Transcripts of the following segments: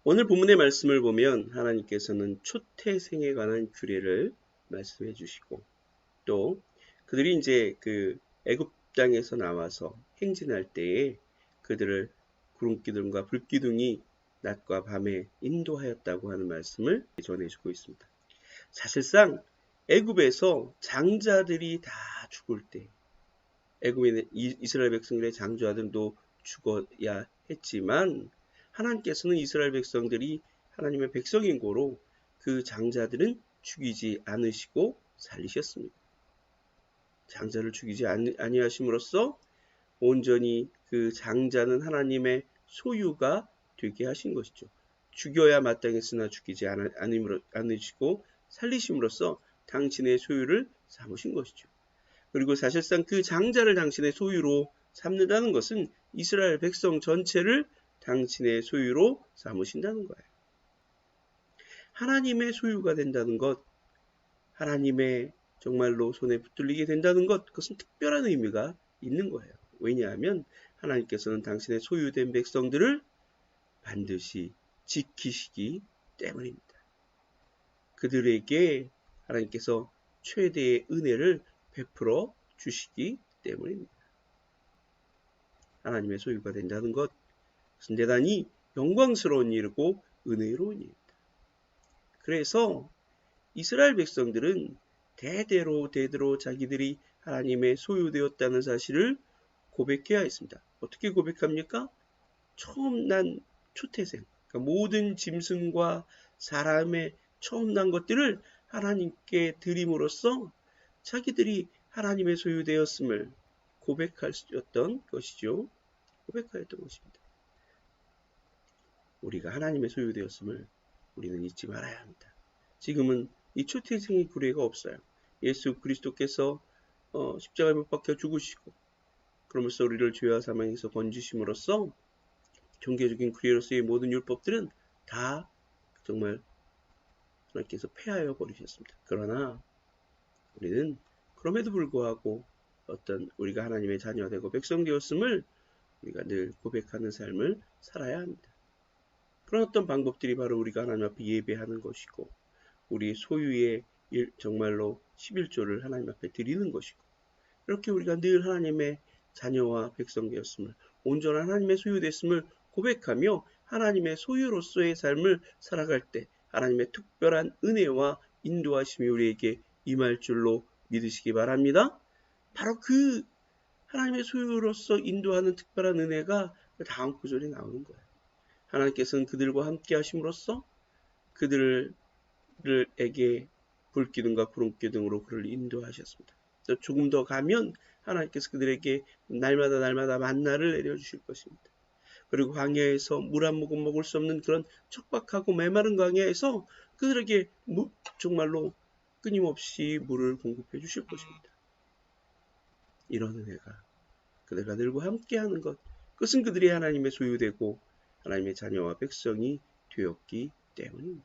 오늘 본문의 말씀을 보면 하나님께서는 초태생에 관한 규례를 말씀해 주시고 또 그들이 이제 그 애굽 땅에서 나와서 행진할 때에 그들을 구름기둥과 불기둥이 낮과 밤에 인도하였다고 하는 말씀을 전해주고 있습니다. 사실상 애굽에서 장자들이 다 죽을 때 애굽의 이스라엘 백성들의 장자들도 죽어야 했지만 하나님께서는 이스라엘 백성들이 하나님의 백성인 고로 그 장자들은 죽이지 않으시고 살리셨습니다. 장자를 죽이지 아니하심으로써 온전히 그 장자는 하나님의 소유가 되게 하신 것이죠. 죽여야 마땅했으나 죽이지 않으시고 살리심으로써 당신의 소유를 삼으신 것이죠. 그리고 사실상 그 장자를 당신의 소유로 삼는다는 것은 이스라엘 백성 전체를 당신의 소유로 삼으신다는 거예요. 하나님의 소유가 된다는 것, 하나님의 정말로 손에 붙들리게 된다는 것, 그것은 특별한 의미가 있는 거예요. 왜냐하면 하나님께서는 당신의 소유된 백성들을 반드시 지키시기 때문입니다. 그들에게 하나님께서 최대의 은혜를 베풀어 주시기 때문입니다. 하나님의 소유가 된다는 것, 그것은 대단히 영광스러운 일이고 은혜로운 일입니다. 그래서 이스라엘 백성들은 대대로 자기들이 하나님의 소유되었다는 사실을 고백해야 했습니다. 어떻게 고백합니까? 처음 난 초태생, 그러니까 모든 짐승과 사람의 처음 난 것들을 하나님께 드림으로써 자기들이 하나님의 소유되었음을 고백하였던 것이죠. 고백하였던 것입니다. 우리가 하나님의 소유되었음을 우리는 잊지 말아야 합니다. 지금은 이 초태생의 규례가 없어요. 예수 그리스도께서 십자가에 못 박혀 죽으시고 그러면서 우리를 죄와 사망에서 건지심으로써 종교적인 규례로서의 모든 율법들은 다 정말 하나님께서 폐하여 버리셨습니다. 그러나 우리는 그럼에도 불구하고 어떤 우리가 하나님의 자녀가 되고 백성 되었음을 우리가 늘 고백하는 삶을 살아야 합니다. 그런 어떤 방법들이 바로 우리가 하나님 앞에 예배하는 것이고 우리 소유의 정말로 11조를 하나님 앞에 드리는 것이고 이렇게 우리가 늘 하나님의 자녀와 백성 되었음을 온전한 하나님의 소유 됐음을 고백하며 하나님의 소유로서의 삶을 살아갈 때 하나님의 특별한 은혜와 인도하심이 우리에게 임할 줄로 믿으시기 바랍니다. 바로 그 하나님의 소유로서 인도하는 특별한 은혜가 다음 구절에 나오는 거예요. 하나님께서는 그들과 함께 하심으로써 그들에게 불기둥과 구름기둥으로 그를 인도하셨습니다. 조금 더 가면 하나님께서 그들에게 날마다 만나를 내려주실 것입니다. 그리고 광야에서 물 한 모금 먹을 수 없는 그런 척박하고 메마른 광야에서 그들에게 정말로 끊임없이 물을 공급해 주실 것입니다. 이런 은혜가 그들과 늘과 함께하는 것, 그것은 그들이 하나님의 소유되고 하나님의 자녀와 백성이 되었기 때문입니다.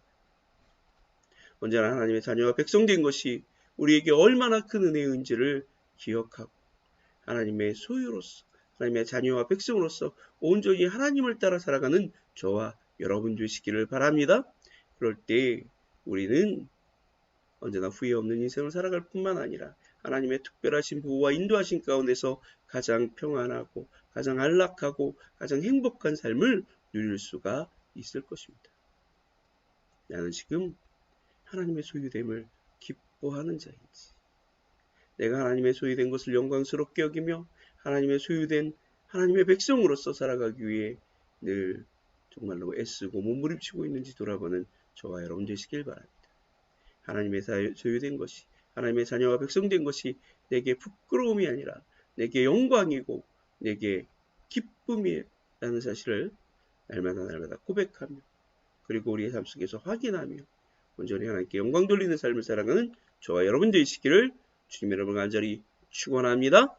언제나 하나님의 자녀와 백성 된 것이 우리에게 얼마나 큰 은혜인지를 기억하고 하나님의 소유로서 하나님의 자녀와 백성으로서 온전히 하나님을 따라 살아가는 저와 여러분 되시기를 바랍니다. 그럴 때 우리는 언제나 후회 없는 인생을 살아갈 뿐만 아니라 하나님의 특별하신 보호와 인도하신 가운데서 가장 평안하고 가장 안락하고 가장 행복한 삶을 누릴 수가 있을 것입니다. 나는 지금 하나님의 소유됨을 기뻐하는 자인지 내가 하나님의 소유된 것을 영광스럽게 여기며 하나님의 소유된 하나님의 백성으로서 살아가기 위해 늘 정말로 애쓰고 몸부림치고 있는지 돌아보는 저와 여러분 되시길 바랍니다. 하나님의 소유된 것이 하나님의 자녀와 백성된 것이 내게 부끄러움이 아니라 내게 영광이고 내게 기쁨이라는 사실을 날마다 고백하며 그리고 우리의 삶 속에서 확인하며 온전히 하나님께 영광 돌리는 삶을 살아가는 저와 여러분 되시기를 주님의 이름으로 간절히 축원합니다.